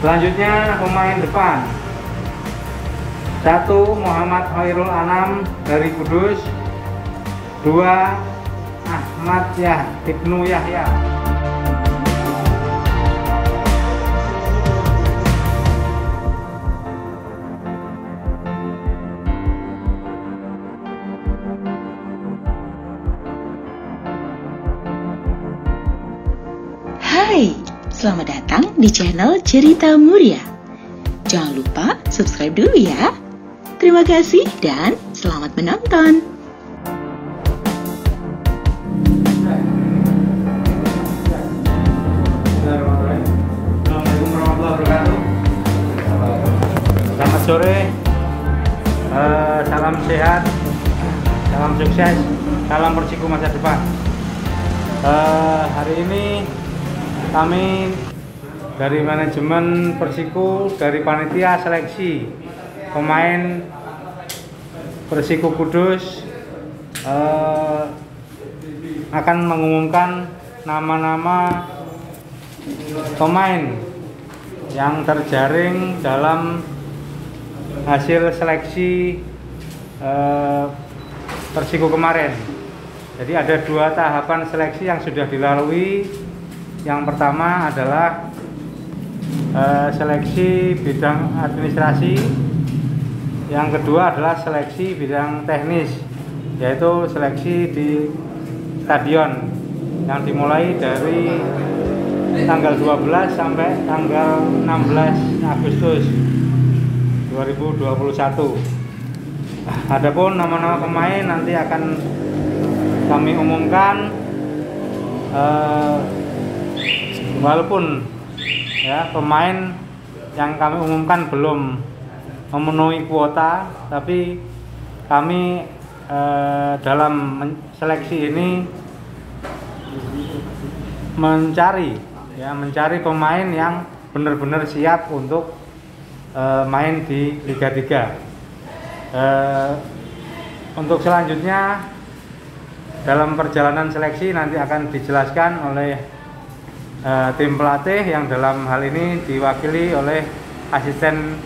Selanjutnya pemain depan. 1. Muhammad Khairul Anam dari Kudus. 2. Ahmad Ibnu Yahya. Hai, selamat datang di channel Cerita Muria. Jangan lupa subscribe dulu ya. Terima kasih dan selamat menonton. Assalamualaikum warahmatullahi wabarakatuh. Selamat sore. Salam sehat, salam sukses, salam Persiku masa depan. Hari ini kami dari manajemen Persiku, dari panitia seleksi pemain Persiku Kudus akan mengumumkan nama-nama pemain yang terjaring dalam hasil seleksi Persiku kemarin. Jadi ada 2 tahapan seleksi yang sudah dilalui. Yang pertama adalah seleksi bidang administrasi. Yang kedua adalah seleksi bidang teknis, yaitu seleksi di stadion yang dimulai dari tanggal 12 sampai tanggal 16 Agustus 2021. Adapun nama-nama pemain nanti akan kami umumkan, walaupun ya pemain yang kami umumkan belum memenuhi kuota, tapi kami dalam seleksi ini mencari pemain yang benar-benar siap untuk main di Liga 3. Untuk selanjutnya dalam perjalanan seleksi nanti akan dijelaskan oleh tim pelatih yang dalam hal ini diwakili oleh asisten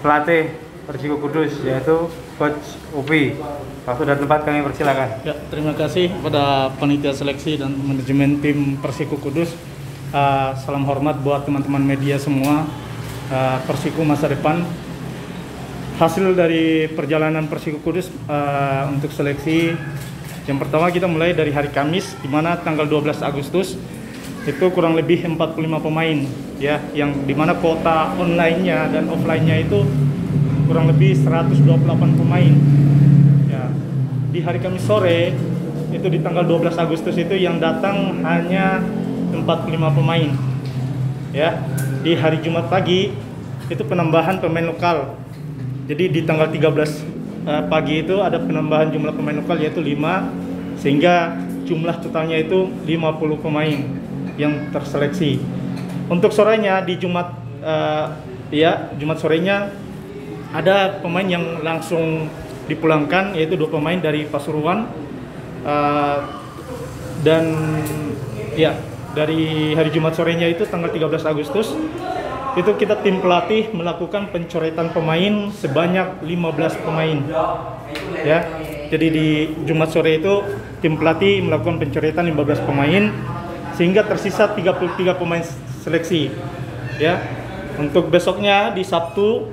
pelatih Persiku Kudus, yaitu Coach Upi. Waktu dan tempat kami persilakan. Ya, terima kasih kepada panitia seleksi dan manajemen tim Persiku Kudus. Salam hormat buat teman-teman media semua. Persiku masa depan. Hasil dari perjalanan Persiku Kudus untuk seleksi, yang pertama kita mulai dari hari Kamis, di mana tanggal 12 Agustus itu kurang lebih 45 pemain ya, yang dimana kuota online-nya dan offline-nya itu kurang lebih 128 pemain ya. Di hari Kamis sore itu di tanggal 12 Agustus itu yang datang hanya 45 pemain ya. Di hari Jumat pagi itu penambahan pemain lokal, jadi di tanggal 13 pagi itu ada penambahan jumlah pemain lokal yaitu 5, sehingga jumlah totalnya itu 50 pemain yang terseleksi. Untuk sorenya di Jumat Jumat sorenya ada pemain yang langsung dipulangkan, yaitu 2 pemain dari Pasuruan, dan ya dari hari Jumat sorenya itu tanggal 13 Agustus itu kita tim pelatih melakukan pencoretan pemain sebanyak 15 pemain ya. Jadi di Jumat sore itu tim pelatih melakukan pencoretan 15 pemain sehingga tersisa 33 pemain seleksi ya. Untuk besoknya di Sabtu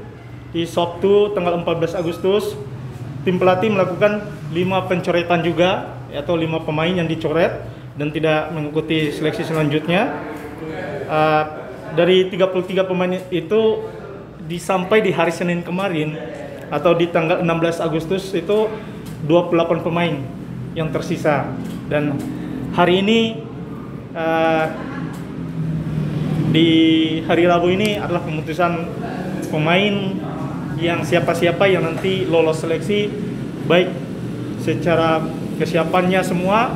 tanggal 14 Agustus tim pelatih melakukan 5 pencoretan juga, atau 5 pemain yang dicoret dan tidak mengikuti seleksi selanjutnya. Dari 33 pemain itu sampai di hari Senin kemarin atau di tanggal 16 Agustus itu 28 pemain yang tersisa, dan hari ini di hari Rabu ini adalah pemutusan pemain yang siapa-siapa yang nanti lolos seleksi, baik secara kesiapannya semua,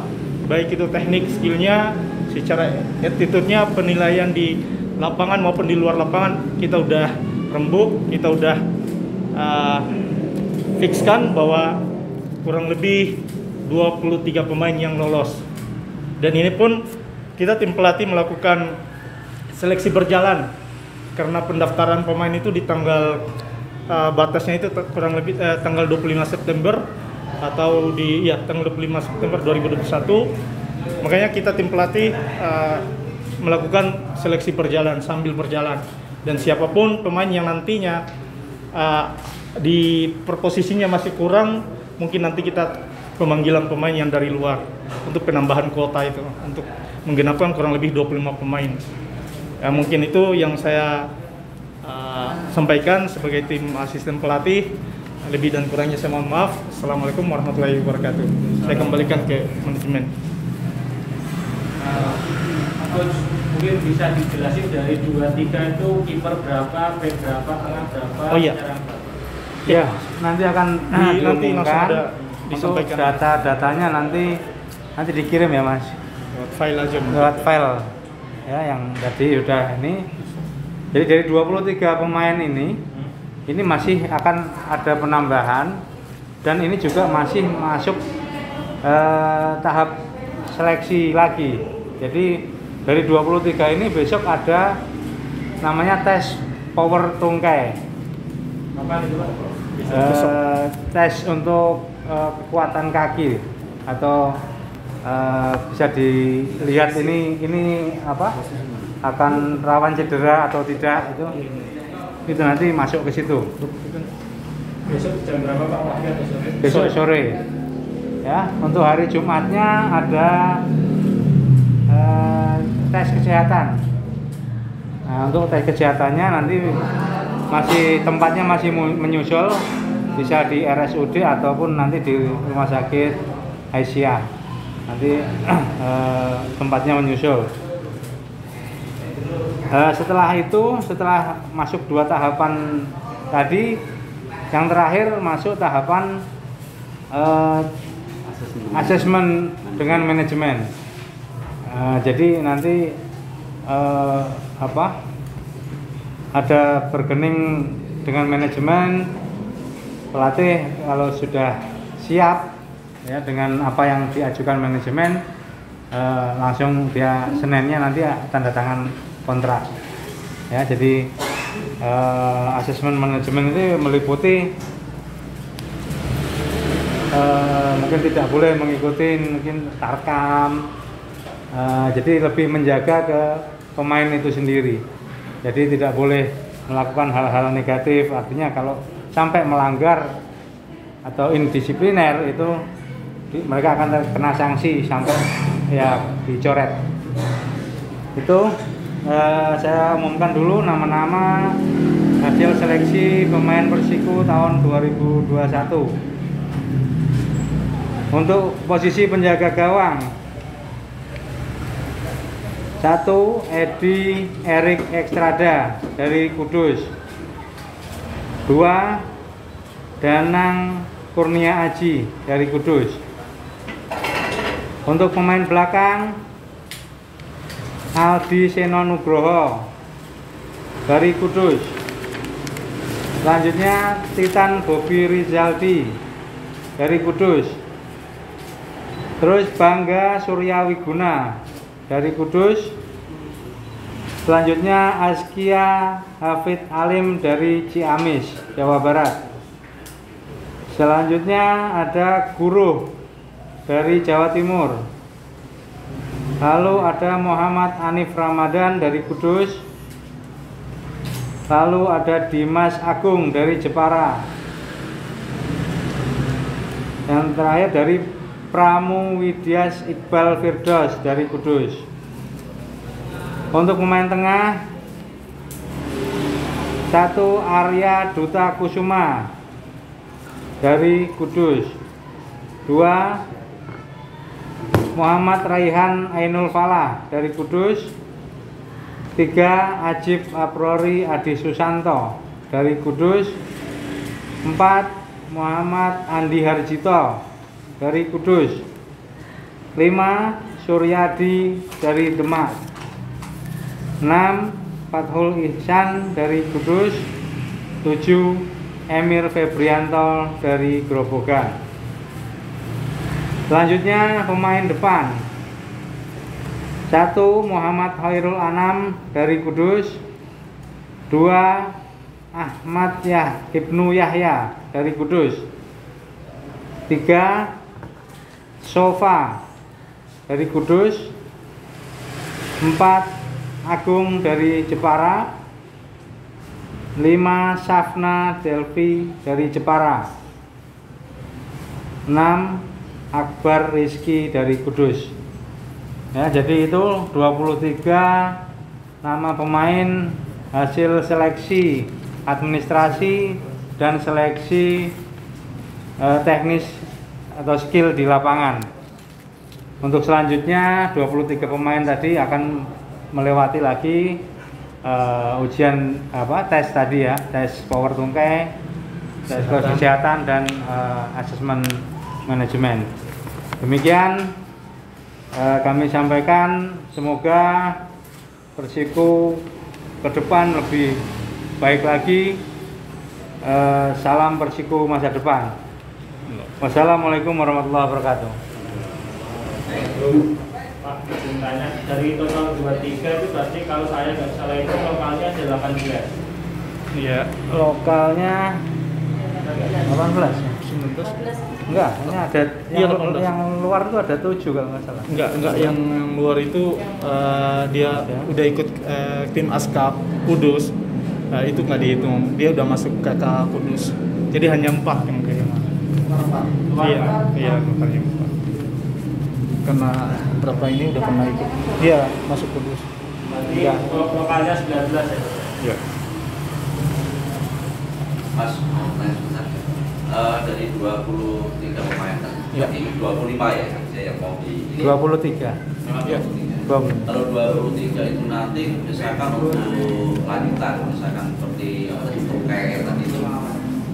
baik itu teknik, skillnya, secara attitude-nya, penilaian di lapangan maupun di luar lapangan kita udah rembuk, kita udah fixkan bahwa kurang lebih 23 pemain yang lolos. Dan ini pun kita tim pelatih melakukan seleksi berjalan karena pendaftaran pemain itu di tanggal batasnya itu kurang lebih tanggal 25 September atau tanggal 25 September 2021. Makanya kita tim pelatih melakukan seleksi sambil berjalan, dan siapapun pemain yang nantinya di posisinya masih kurang, mungkin nanti kita pemanggilan pemain yang dari luar untuk penambahan kuota itu, untuk menggenapkan kurang lebih 25 pemain. Mungkin itu yang saya sampaikan sebagai tim asisten pelatih. Lebih dan kurangnya saya mohon maaf. Assalamualaikum warahmatullahi wabarakatuh. Saya kembalikan ke manajemen. Coach, mungkin bisa dijelasin dari 2-3 itu kiper berapa, back berapa, tengah berapa, Iya. Ya, nanti akan nanti langsung ada untuk disampaikan. data-datanya nanti dikirim ya Mas. Lewat file aja. Lewat file ya, yang tadi udah ini. Jadi dari 23 pemain ini masih akan ada penambahan, dan ini juga masih masuk tahap seleksi lagi. Jadi dari 23 ini besok ada namanya tes power tungkai. Apa itu Pak? Tes untuk kekuatan kaki, atau bisa dilihat ini apa, akan rawan cedera atau tidak, itu nanti masuk ke situ. Besok jam berapa Pak? Besok sore. Ya, untuk hari Jumatnya ada tes kesehatan. Nah, untuk tes kesehatannya nanti tempatnya masih menyusul, bisa di RSUD ataupun nanti di Rumah Sakit Aisyah. Nanti tempatnya menyusul. Setelah masuk 2 tahapan tadi, yang terakhir masuk tahapan asesmen dengan manajemen. Jadi nanti ada bergening dengan manajemen, pelatih kalau sudah siap ya dengan apa yang diajukan manajemen, langsung dia Seninnya nanti tanda tangan kontrak ya. Jadi asesmen manajemen itu meliputi mungkin tidak boleh mengikuti mungkin tarkam, jadi lebih menjaga ke pemain itu sendiri. Jadi tidak boleh melakukan hal-hal negatif, artinya kalau sampai melanggar atau indisipliner itu mereka akan kena sanksi sampai ya dicoret. Itu saya umumkan dulu nama-nama hasil seleksi pemain Persiku tahun 2021. Untuk posisi penjaga gawang, 1. Edi Erik Ekstrada dari Kudus. 2. Danang Kurnia Aji dari Kudus. Untuk pemain belakang, Aldi Seno Nugroho dari Kudus. Selanjutnya Titan Bobi Rizaldi dari Kudus. Terus Bangga Surya Wiguna dari Kudus. Selanjutnya Askia Hafid Alim dari Ciamis, Jawa Barat. Selanjutnya ada Guru dari Jawa Timur. Lalu ada Muhammad Anif Ramadan dari Kudus. Lalu ada Dimas Agung dari Jepara. Yang terakhir dari Pramu Widyas Iqbal Firdaus dari Kudus. Untuk pemain tengah, 1. Arya Duta Kusuma dari Kudus. 2. Muhammad Raihan Ainul Falah dari Kudus. 3. Ajib Aprori Adi Susanto dari Kudus. 4. Muhammad Andi Harjito dari Kudus. 5. Suryadi dari Demak. 6. Fathul Ihsan dari Kudus. 7. Emir Febrianto dari Grobogan. Selanjutnya pemain depan, 1. Muhammad Khairul Anam dari Kudus. 2 Ahmad Ibnu Yahya dari Kudus. 3 Sofa dari Kudus. 4 Agung dari Jepara. 5 Safna Delvi dari Jepara. 6 Akbar Rizky dari Kudus. Ya, jadi itu 23 nama pemain hasil seleksi administrasi dan seleksi teknis atau skill di lapangan. Untuk selanjutnya 23 pemain tadi akan melewati lagi ujian tes tadi ya, tes power tungkai, tes kesehatan dan asesmen manajemen. Demikian kami sampaikan, semoga Persiko ke depan lebih baik lagi. Salam Persiko masa depan. Wassalamualaikum warahmatullahi wabarakatuh. Pak, tanya dari total 23 itu berarti kalau saya nggak salah itu lokalnya ada 18. Iya. Lokalnya 18 ya? 19. Enggak, ini ada Iya, yang luar itu ada 7 kalau nggak salah. Enggak yang luar itu dia udah ikut tim Askap Kudus. Itu nggak dihitung. Dia udah masuk KK Kudus. Jadi hanya 4 yang kehilangan. Iya, makanya 4. Karena berapa ini udah pernah ikut. Iya, masuk Kudus. Berarti lokalnya 19 ya? Iya. Mas, mau tanya sebentar. Dari 23 pemain kan? Ya. Ini 25 ya, saya yang mau di ini. 23. Memang Ya. 23. Kalau 23 itu nanti misalkan untuk lanjutan, misalkan seperti untuk kayak tadi itu,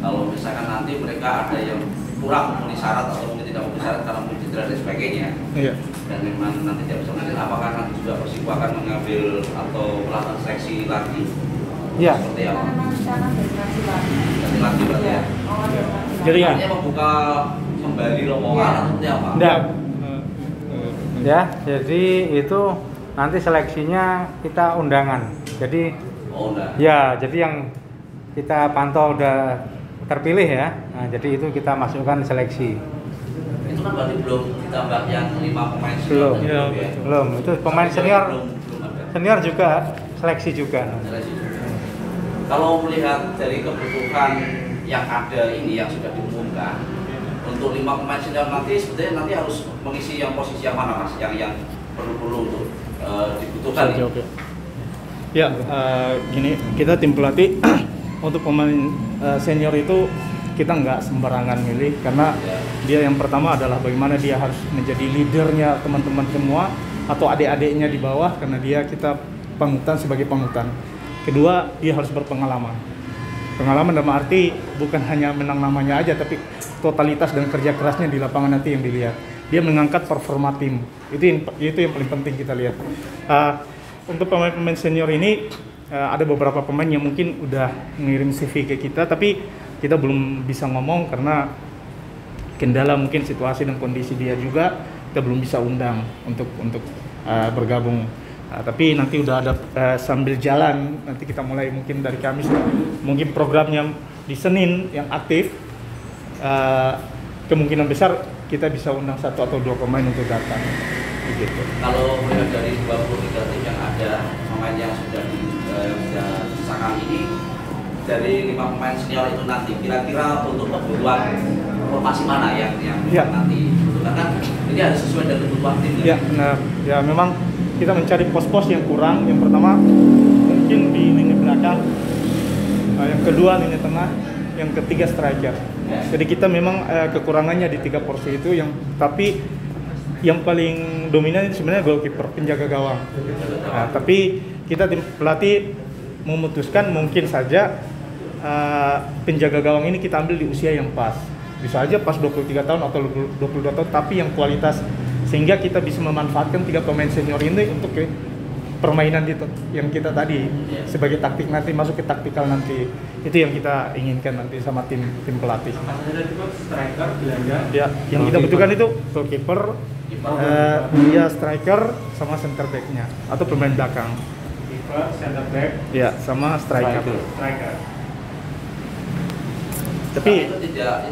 kalau misalkan nanti mereka ada yang kurang memenuhi syarat atau mungkin tidak memenuhi syarat karena mungkin cedera dan sebagainya, Iya. dan memang nanti tidak bisa melanjutkan, apakah nanti juga Persiko akan mengambil atau melakukan seleksi lagi? Iya. Seperti apa? Ganti lagi berarti ya? Jadi ya. Artinya membuka kembali lowongan atau seperti apa? Enggak. Ya, jadi itu nanti seleksinya kita undangan. Jadi Oh, enggak. ya, jadi yang kita pantau udah terpilih ya. Nah, jadi itu kita masukkan seleksi. Itu kan berarti belum ditambah yang 5 pemain Belum. senior Iya. ya? Belum, itu pemain Sampai senior. belum ada. Senior juga seleksi juga. Seleksi juga. Kalau melihat dari kebutuhan yang ada ini yang sudah diumumkan untuk 5 pemain senior nanti sebetulnya nanti harus mengisi yang posisi yang mana Mas? Yang perlu untuk dibutuhkan ini? Oke. Ya, gini, kita tim pelatih untuk pemain senior itu kita nggak sembarangan milih karena dia yang pertama adalah bagaimana dia harus menjadi leadernya teman-teman semua atau adik-adiknya di bawah karena kita panutan sebagai panutan. Kedua, dia harus berpengalaman. Pengalaman dalam arti bukan hanya menang namanya aja, tapi totalitas dan kerja kerasnya di lapangan nanti yang dilihat. Dia mengangkat performa tim. Itu yang paling penting kita lihat. Untuk pemain-pemain senior ini ada beberapa pemain yang mungkin udah ngirim CV ke kita, tapi kita belum bisa ngomong karena kendala mungkin situasi dan kondisi dia juga. Kita belum bisa undang untuk bergabung. Tapi nanti udah ada sambil jalan, nanti kita mulai mungkin dari Kamis, mungkin programnya di Senin yang aktif, kemungkinan besar kita bisa undang 1 atau 2 pemain untuk datang. Begitu. Kalau melihat dari 23 tim yang ada, pemain yang sudah disahkan ini, dari 5 pemain senior itu nanti kira-kira untuk kebutuhan formasi mana yang Ya. nanti dibutuhkan, kan ini harus sesuai dengan kebutuhan tim Ya, benar. Ya, memang kita mencari pos-pos yang kurang. Yang pertama mungkin di lini belakang, yang kedua lini tengah, yang ketiga striker. Jadi kita memang kekurangannya di 3 porsi itu, tapi yang paling dominan itu sebenarnya goalkeeper, penjaga gawang. Nah, tapi kita tim pelatih memutuskan mungkin saja penjaga gawang ini kita ambil di usia yang pas. Bisa aja pas 23 tahun atau 22 tahun, tapi yang kualitas, sehingga kita bisa memanfaatkan 3 pemain senior ini untuk permainan itu yang kita tadi sebagai taktik nanti, masuk ke taktikal nanti. Itu yang kita inginkan nanti sama tim pelatih. Ada juga striker, gelandang. Ya, yang kita butuhkan itu goalkeeper, dia striker sama center back-nya atau pemain belakang. Kiper, center back, Ya, sama striker. Tapi itu tidak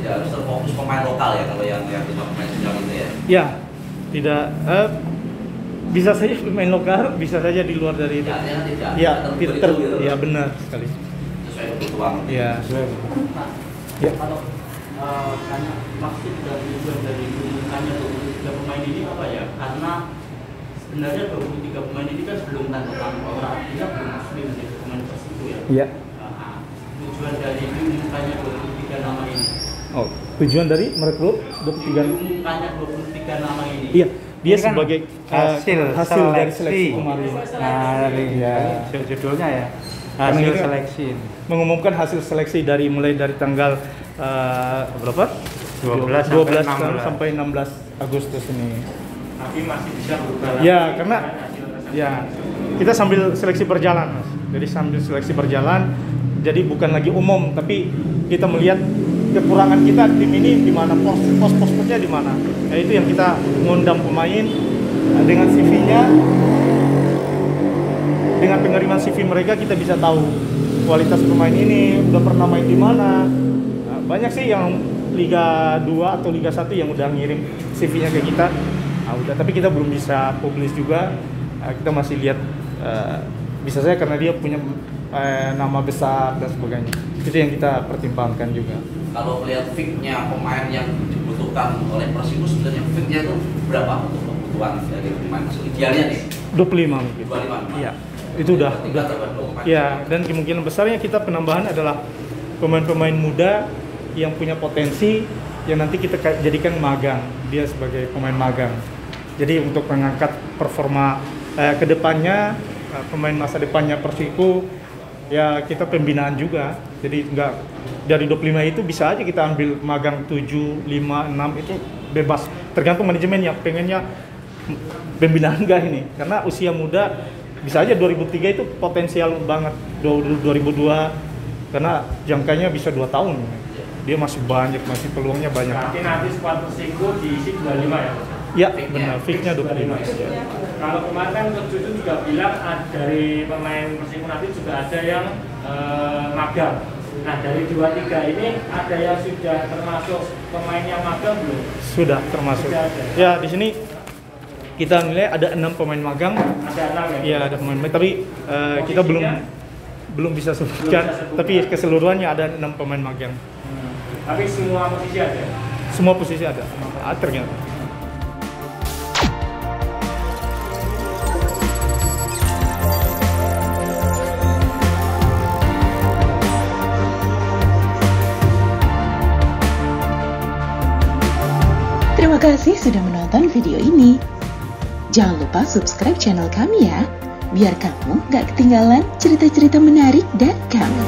harus terfokus pemain lokal ya kalau yang 5 pemain senior itu ya. ya tidak bisa saja pemain lokal, bisa saja di luar dari itu. Ya, tidak. Ya, Tidak tidak. gitu. Ya benar sekali. Sesuai kebutuhan. Ya. Ya. Kalau karena maksud dari umumkannya 23 pemain ini apa ya? Karena sebenarnya 23 pemain ini kan sebelum tanda tangan kontrak kita belum resmi menjadi pemain Persiku ya. Iya. Tujuan dari diumumkannya 23 nama ini. Oh, tujuan dari merekrut 23. Diumumkannya 23 nama ini. Iya, dia Ini kan sebagai hasil dari seleksi. seleksi kemarin. Nah, dari Ya. judulnya ya. Karena Hasil ini seleksi. Mengumumkan hasil seleksi dari mulai dari tanggal berapa? 12 sampai 16 Agustus ini. Tapi masih bisa berubah. Ya, karena ya kita sambil seleksi berjalan, Mas. Jadi sambil seleksi berjalan, jadi bukan lagi umum, tapi kita melihat kekurangan kita tim ini di mana, pos-posnya di mana. Nah, itu yang kita ngundang pemain dengan CV-nya, dengan pengiriman CV mereka kita bisa tahu kualitas pemain ini udah pernah main di mana. Nah, banyak sih yang Liga 2 atau Liga 1 yang udah ngirim CV-nya ke kita. Nah, udah, tapi kita belum bisa publish juga. Kita masih lihat bisa saja karena dia punya nama besar dan sebagainya. Itu yang kita pertimbangkan juga. Kalau melihat fix-nya pemain yang dibutuhkan oleh Persiku sebenarnya fix-nya itu berapa untuk kebutuhan dari pemain idealnya nih? 25 mungkin. 25. Iya. Itu udah. Ya, dan kemungkinan besarnya kita penambahan adalah pemain-pemain muda yang punya potensi yang nanti kita jadikan magang, dia sebagai pemain magang. Jadi untuk mengangkat performa kedepannya, pemain masa depannya Persiku, ya kita pembinaan juga. Jadi enggak dari 25 itu bisa aja kita ambil magang 7, 5, 6 itu bebas. Tergantung manajemennya pengennya pembinaan enggak ini. Karena usia muda bisa aja 2003 itu potensial banget, 2002 karena jangkanya bisa 2 tahun. Dia masih banyak, masih peluangnya banyak. Berarti nanti skuad Persiku diisi 25 ya? Ya, benar, fix-nya 25. Ya. Kalau kemarin kan Coach Cucu juga bilang dari pemain Persiku nanti juga ada yang magang. Nah, dari 23 ini ada yang sudah termasuk pemain yang magang belum? Sudah termasuk. Sudah ada. Ya, di sini kita nilai ada 6 pemain magang. Ada 6 ya? Iya, ada pemain magang, tapi kita belum bisa sebutkan, tapi keseluruhannya ada 6 pemain magang. Tapi semua posisi ada? Semua posisi ada. Ternyata. Terima kasih sudah menonton video ini. Jangan lupa subscribe channel kami ya, biar kamu gak ketinggalan cerita-cerita menarik dari kami.